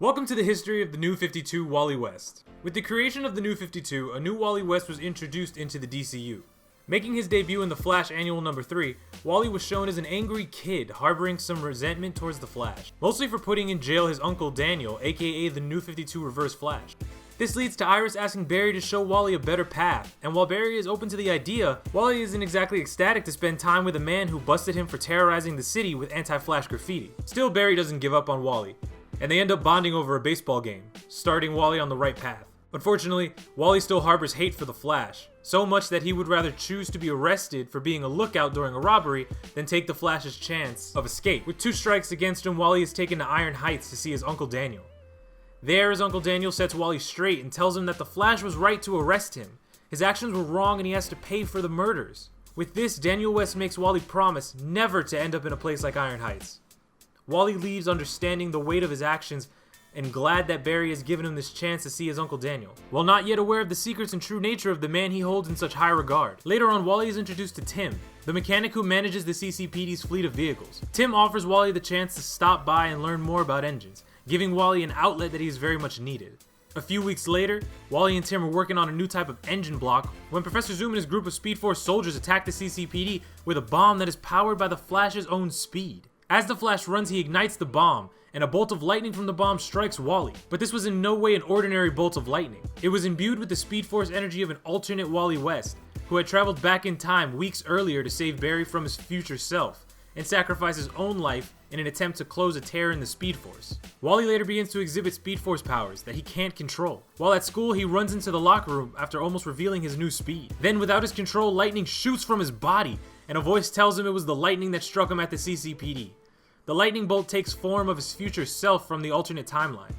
Welcome to the history of the New 52 Wally West. With the creation of the New 52, a new Wally West was introduced into the DCU. Making his debut in the Flash Annual No. 3, Wally was shown as an angry kid harboring some resentment towards the Flash, mostly for putting in jail his uncle Daniel, aka the New 52 Reverse Flash. This leads to Iris asking Barry to show Wally a better path, and while Barry is open to the idea, Wally isn't exactly ecstatic to spend time with a man who busted him for terrorizing the city with anti-Flash graffiti. Still, Barry doesn't give up on Wally, and they end up bonding over a baseball game, starting Wally on the right path. Unfortunately, Wally still harbors hate for the Flash, so much that he would rather choose to be arrested for being a lookout during a robbery than take the Flash's chance of escape. With 2 strikes against him, Wally is taken to Iron Heights to see his Uncle Daniel. There, his Uncle Daniel sets Wally straight and tells him that the Flash was right to arrest him. His actions were wrong and he has to pay for the murders. With this, Daniel West makes Wally promise never to end up in a place like Iron Heights. Wally leaves understanding the weight of his actions and glad that Barry has given him this chance to see his Uncle Daniel, while not yet aware of the secrets and true nature of the man he holds in such high regard. Later on, Wally is introduced to Tim, the mechanic who manages the CCPD's fleet of vehicles. Tim offers Wally the chance to stop by and learn more about engines, giving Wally an outlet that he is very much needed. A few weeks later, Wally and Tim are working on a new type of engine block when Professor Zoom and his group of Speed Force soldiers attack the CCPD with a bomb that is powered by the Flash's own speed. As the Flash runs, he ignites the bomb, and a bolt of lightning from the bomb strikes Wally. But this was in no way an ordinary bolt of lightning. It was imbued with the Speed Force energy of an alternate Wally West, who had traveled back in time weeks earlier to save Barry from his future self, and sacrifice his own life in an attempt to close a tear in the Speed Force. Wally later begins to exhibit Speed Force powers that he can't control. While at school, he runs into the locker room after almost revealing his new speed. Then, without his control, lightning shoots from his body, and a voice tells him it was the lightning that struck him at the CCPD. The lightning bolt takes form of his future self from the alternate timeline.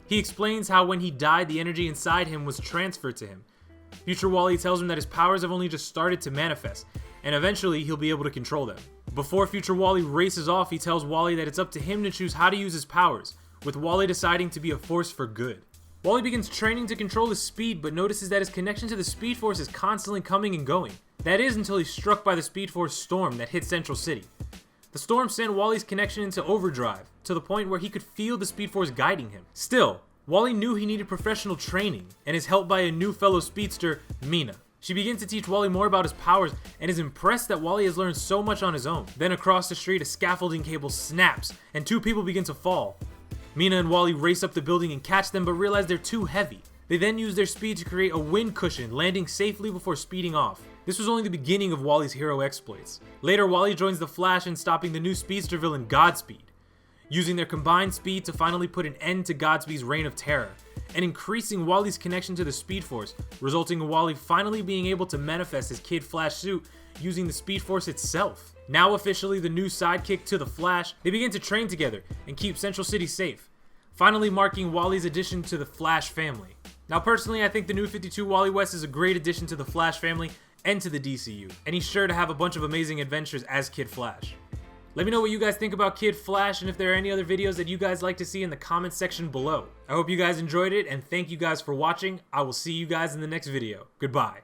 He explains how when he died, the energy inside him was transferred to him. Future Wally tells him that his powers have only just started to manifest, and eventually he'll be able to control them. Before Future Wally races off, he tells Wally that it's up to him to choose how to use his powers, with Wally deciding to be a force for good. Wally begins training to control his speed, but notices that his connection to the Speed Force is constantly coming and going. That is until he's struck by the Speed Force storm that hits Central City. The storm sent Wally's connection into overdrive, to the point where he could feel the Speed Force guiding him. Still, Wally knew he needed professional training, and is helped by a new fellow speedster, Mina. She begins to teach Wally more about his powers, and is impressed that Wally has learned so much on his own. Then across the street, a scaffolding cable snaps, and 2 people begin to fall. Mina and Wally race up the building and catch them, but realize they're too heavy. They then use their speed to create a wind cushion, landing safely before speeding off. This was only the beginning of Wally's hero exploits. Later, Wally joins the Flash in stopping the new speedster villain Godspeed, using their combined speed to finally put an end to Godspeed's reign of terror, and increasing Wally's connection to the Speed Force, resulting in Wally finally being able to manifest his Kid Flash suit using the Speed Force itself. Now officially the new sidekick to the Flash, they begin to train together and keep Central City safe, finally marking Wally's addition to the Flash family. Now personally, I think the New 52 Wally West is a great addition to the Flash family and to the DCU, and he's sure to have a bunch of amazing adventures as Kid Flash. Let me know what you guys think about Kid Flash, and if there are any other videos that you guys like to see in the comments section below. I hope you guys enjoyed it, and thank you guys for watching. I will see you guys in the next video. Goodbye.